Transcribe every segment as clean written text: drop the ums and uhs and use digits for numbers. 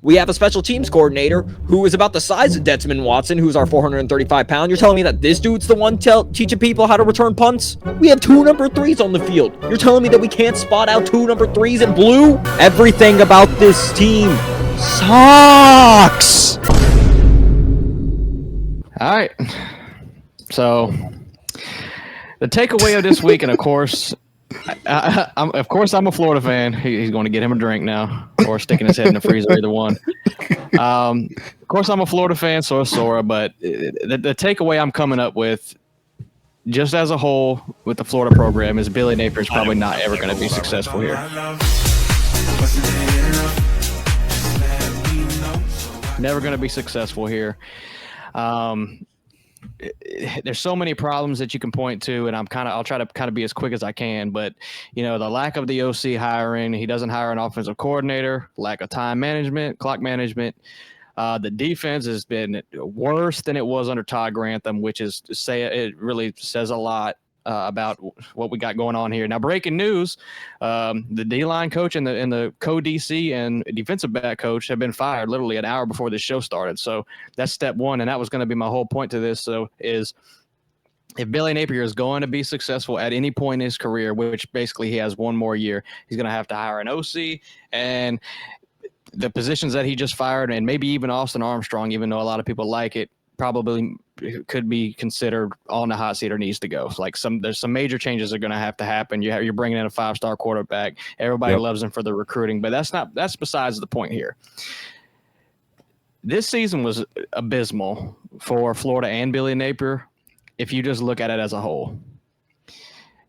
We have a special teams coordinator who is about the size of Detzman Watson, who's our 435-pound. You're telling me that this dude's the one teaching people how to return punts? We have 2 number 3s on the field. You're telling me that we can't spot out 2 number 3s in blue? Everything about this team sucks. All right. So the takeaway of this week, and of course, I'm a Florida fan. He's going to get him a drink now, or sticking his head in the freezer, either one. Of course, I'm a Florida fan, so is Sora. But the takeaway I'm coming up with, just as a whole, with the Florida program, is Billy Napier is probably not ever going to be successful here. Never going to be successful here. There's so many problems that you can point to, and I'll try to kind of be as quick as I can. But the lack of the OC hiring, he doesn't hire an offensive coordinator, lack of time management, clock management. The defense has been worse than it was under Todd Grantham, which is it really says a lot about what we got going on here. Now, breaking news: the D-line coach and the co-DC and defensive back coach have been fired literally an hour before this show started. So that's step one, and that was going to be my whole point to this. So is if Billy Napier is going to be successful at any point in his career, which basically he has one more year, he's going to have to hire an OC, and the positions that he just fired, and maybe even Austin Armstrong, even though a lot of people like it, probably could be considered on the hot seat or needs to go. There's some major changes that are going to have to happen. You're bringing in a 5-star quarterback. Everybody loves him for the recruiting, but that's besides the point here. This season was abysmal for Florida and Billy Napier if you just look at it as a whole.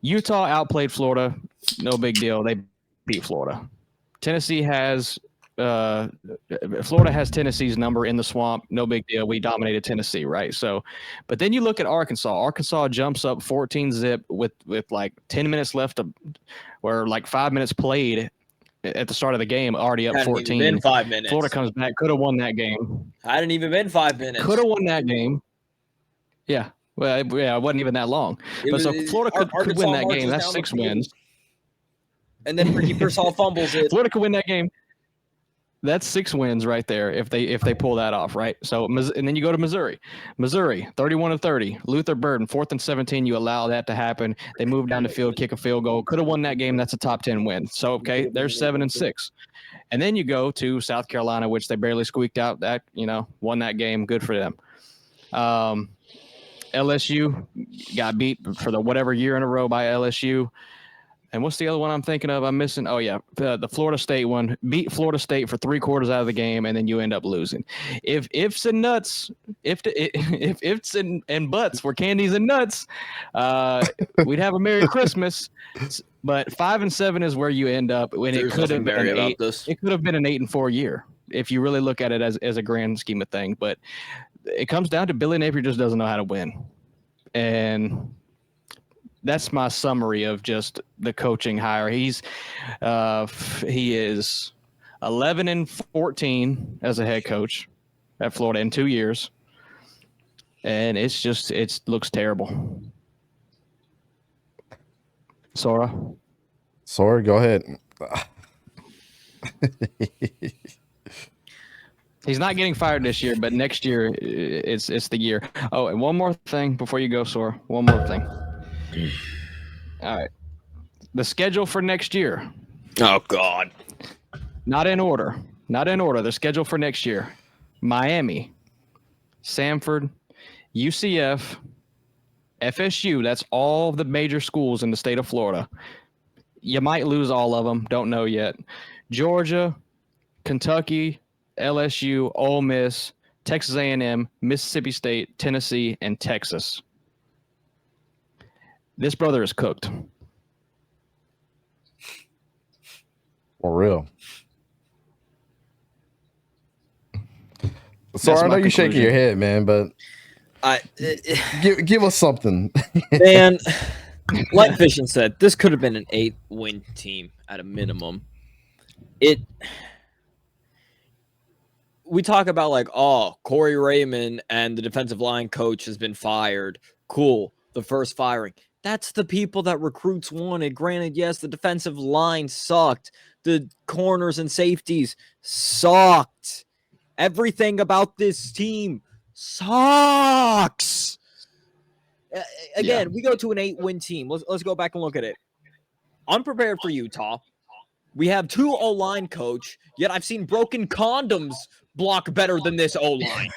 Utah outplayed Florida, no big deal. They beat Florida. Florida has Tennessee's number in the swamp. No big deal. We dominated Tennessee, right? So, but then you look at Arkansas. Arkansas jumps up 14-zip with like 10 minutes left, or like 5 minutes played at the start of the game, already up 14. Hadn't even been 5 minutes. Florida comes back, could have won that game. Hadn't even been 5 minutes. Could have won that game. Yeah. Well, it wasn't even that long. Florida could win that game. That's 6 wins. And then Ricky Pearsall fumbles it. Florida could win that game. That's 6 wins right there if they pull that off, right? So, and then you go to Missouri. Missouri, 31-30. Luther Burden, 4th and 17. You allow that to happen. They move down the field, kick a field goal. Could have won that game. That's a top 10 win. So, okay, there's 7-6. And then you go to South Carolina, which they barely squeaked out. That won that game. Good for them. LSU got beat for the whatever year in a row by LSU. And what's the other one I'm thinking of? I'm missing. Oh, yeah. The Florida State one. Beat Florida State for 3/4 out of the game, and then you end up losing. If ifs and buts were candies and nuts, we'd have a Merry Christmas. But 5-7 is where you end up. When it could have been an 8. It could have been an 8-4 year if you really look at it as a grand scheme of thing. But it comes down to Billy Napier just doesn't know how to win. And that's my summary of just the coaching hire. He is 11-14 as a head coach at Florida in 2 years, and it looks terrible. Sora, go ahead. He's not getting fired this year, but next year it's the year. Oh, and one more thing before you go, Sora. One more thing. All right. The schedule for next year. Oh, God. Not in order. The schedule for next year. Miami, Samford, UCF, FSU. That's all the major schools in the state of Florida. You might lose all of them. Don't know yet. Georgia, Kentucky, LSU, Ole Miss, Texas A&M, Mississippi State, Tennessee, and Texas. This brother is cooked. For real. So I know you're shaking your head, man, but give us something. Man, like Fishing said, this could have been an 8-win team at a minimum. We talk about like, oh, Corey Raymond and the defensive line coach has been fired. Cool. The first firing. That's the people that recruits wanted. Granted, yes, the defensive line sucked. The corners and safeties sucked. Everything about this team sucks. Again, we go to an 8-win team. Let's go back and look at it. Unprepared for Utah. We have 2 O-line coach, yet I've seen broken condoms block better than this O-line.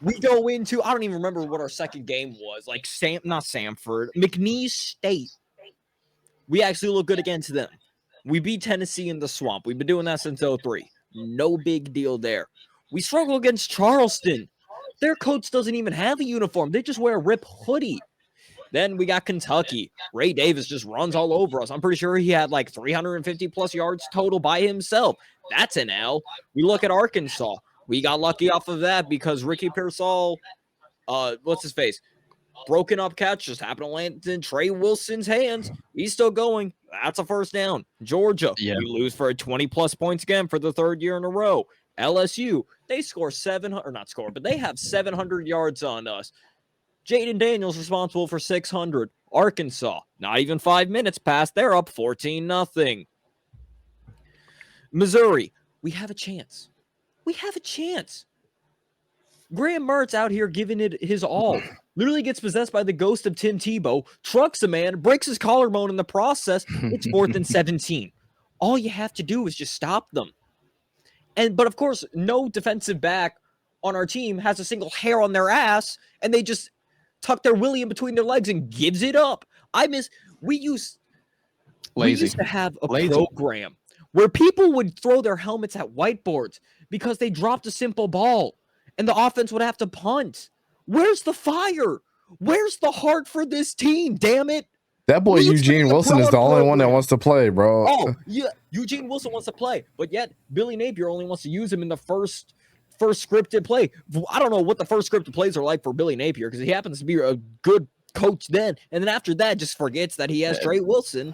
We go into, I don't even remember what our second game was, like not Samford, McNeese State. We actually look good against them. We beat Tennessee in the swamp. We've been doing that since 03. No big deal there. We struggle against Charleston. Their coach doesn't even have a uniform. They just wear a rip hoodie. Then we got Kentucky. Ray Davis just runs all over us. I'm pretty sure he had like 350 plus yards total by himself. That's an L. We look at Arkansas. We got lucky off of that because Ricky Pearsall, what's his face? Broken up catch just happened to land in Trey Wilson's hands. He's still going. That's a first down. Georgia, we lose for 20 plus points again for the 3rd year in a row. LSU, they score 700, or not score, but they have 700 yards on us. Jaden Daniels responsible for 600. Arkansas, not even 5 minutes past, they're up 14-0. Missouri, we have a chance. We have a chance. Graham Mertz out here giving it his all. Literally gets possessed by the ghost of Tim Tebow, trucks a man, breaks his collarbone in the process. It's 4th and 17. All you have to do is just stop them. But of course, no defensive back on our team has a single hair on their ass, and they just tuck their willy in between their legs and gives it up. We used to have a program where people would throw their helmets at whiteboards because they dropped a simple ball and the offense would have to punt. Where's the fire? Where's the heart for this team? Damn it. That boy Eugene Wilson is the only one that wants to play, bro. Oh, yeah. Eugene Wilson wants to play, but yet Billy Napier only wants to use him in the first scripted play. I don't know what the first scripted plays are like for Billy Napier because he happens to be a good coach then. And then after that, just forgets that he has Trey Wilson.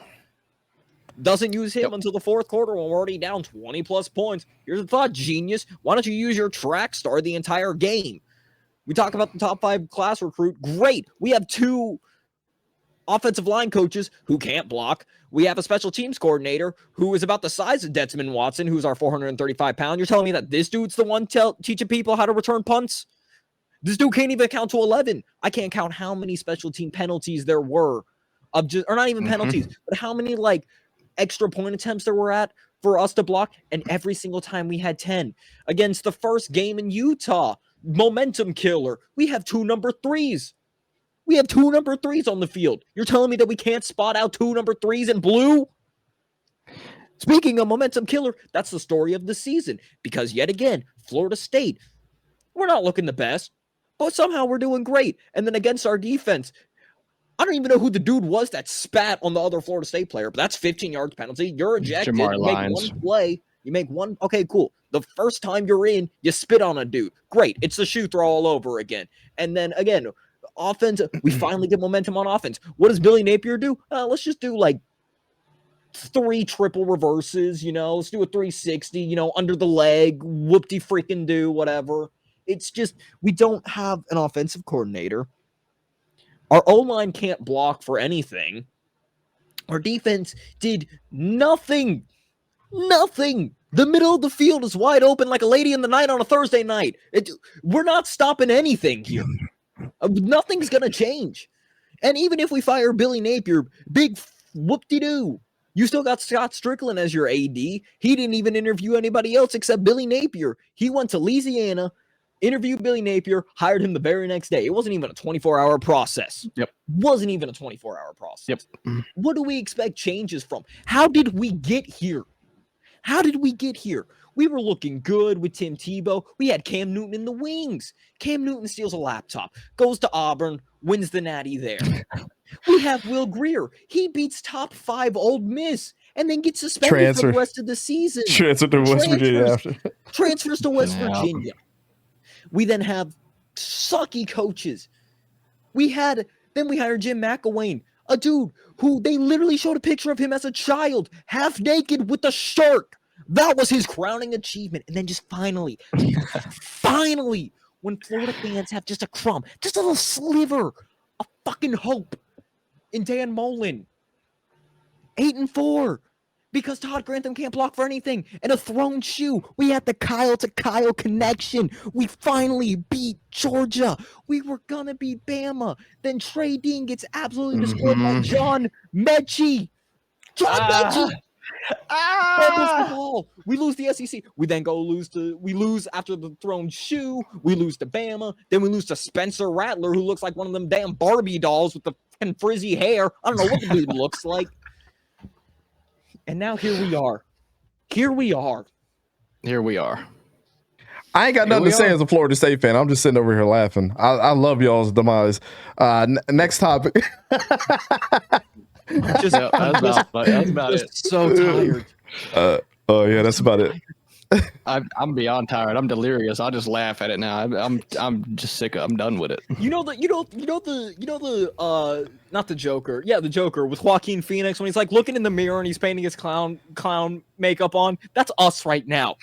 Doesn't use him until the 4th quarter when we're already down 20 plus points. Here's the thought, genius. Why don't you use your track star the entire game? We talk about the top 5 class recruit. Great. We have 2 offensive line coaches who can't block. We have a special teams coordinator who is about the size of Desmond Watson, who's our 435-pound. You're telling me that this dude's the one teaching people how to return punts? This dude can't even count to 11. I can't count how many special team penalties there were or not even penalties, but how many extra point attempts there were for us to block, and every single time we had 10. Against the first game in Utah, momentum killer. We have 2 number 3s. We have 2 number 3s on the field. You're telling me that we can't spot out 2 number 3s in blue? Speaking of momentum killer, that's the story of the season. Because yet again, Florida State, we're not looking the best, but somehow we're doing great. And then against our defense, I don't even know who the dude was that spat on the other Florida State player, but that's 15 yards penalty. You're ejected. You make one play. You make one. Okay, cool. The first time you're in, you spit on a dude. Great. It's the shoe throw all over again. And then again, offense, we finally get momentum on offense. What does Billy Napier do? Let's just do 3 triple reverses, let's do a 360, under the leg, whoop-de freaking do, whatever. It's just, we don't have an offensive coordinator. Our O-line can't block for anything. Our defense did nothing. Nothing. The middle of the field is wide open like a lady in the night on a Thursday night. We're not stopping anything here. Nothing's going to change. And even if we fire Billy Napier, big whoop-de-doo, you still got Scott Strickland as your AD. He didn't even interview anybody else except Billy Napier. He went to Louisiana, interviewed Billy Napier, hired him the very next day. It wasn't even a 24-hour process. Wasn't even a 24-hour process. What do we expect changes from? How did we get here? We were looking good with Tim Tebow. We had Cam Newton in the wings. Cam Newton steals a laptop, goes to Auburn, wins the Natty there. We have Will Grier. He beats top 5 Ole Miss and then gets suspended for the rest of the season. Transfers to West Virginia. We then have sucky coaches. Then we hired Jim McElwain, a dude who they literally showed a picture of him as a child, half naked with a shark. That was his crowning achievement. And then just finally, when Florida fans have just a crumb, just a little sliver of fucking hope in Dan Mullen, 8-4. Because Todd Grantham can't block for anything. And a thrown shoe. We had the Kyle to Kyle connection. We finally beat Georgia. We were going to beat Bama. Then Trey Dean gets absolutely destroyed by John Mechie. John Mechie. Fumbles the ball. We lose the SEC. We then we lose after the thrown shoe. We lose to Bama. Then we lose to Spencer Rattler, who looks like one of them damn Barbie dolls with the frizzy hair. I don't know what the dude looks like. And now here we are. I ain't got nothing to say as a Florida State fan. I'm just sitting over here laughing. I love y'all's demise. Next topic. That's about it. So tired. Oh yeah, that's about it. I'm beyond tired. I'm delirious. I'll just laugh at it now. I'm just sick. I'm done with it. Not the Joker. Yeah, the Joker with Joaquin Phoenix when he's like looking in the mirror and he's painting his clown makeup on. That's us right now.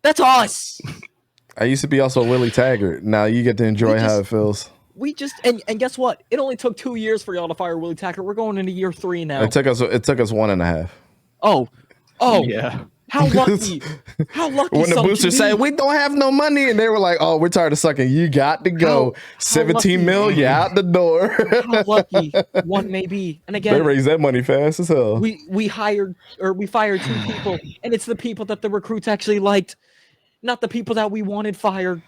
That's us. I used to be also Willie Taggart. Now you get to enjoy how it feels. We just and guess what? It only took 2 years for y'all to fire Willie Taggart. We're going into year 3 now. It took us 1.5. Oh yeah. How lucky! How lucky! When the boosters say we don't have no money, and they were like, "Oh, we're tired of sucking. You got to go. 17 mil, you out the door." How lucky one may be. And again, they raised that money fast as hell. We fired 2 people, and it's the people that the recruits actually liked, not the people that we wanted fired.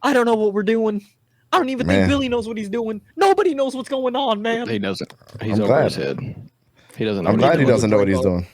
I don't know what we're doing. I don't even think Billy knows what he's doing. Nobody knows what's going on, man. He doesn't. He's over his head. He doesn't know. I'm glad he doesn't know what he's doing.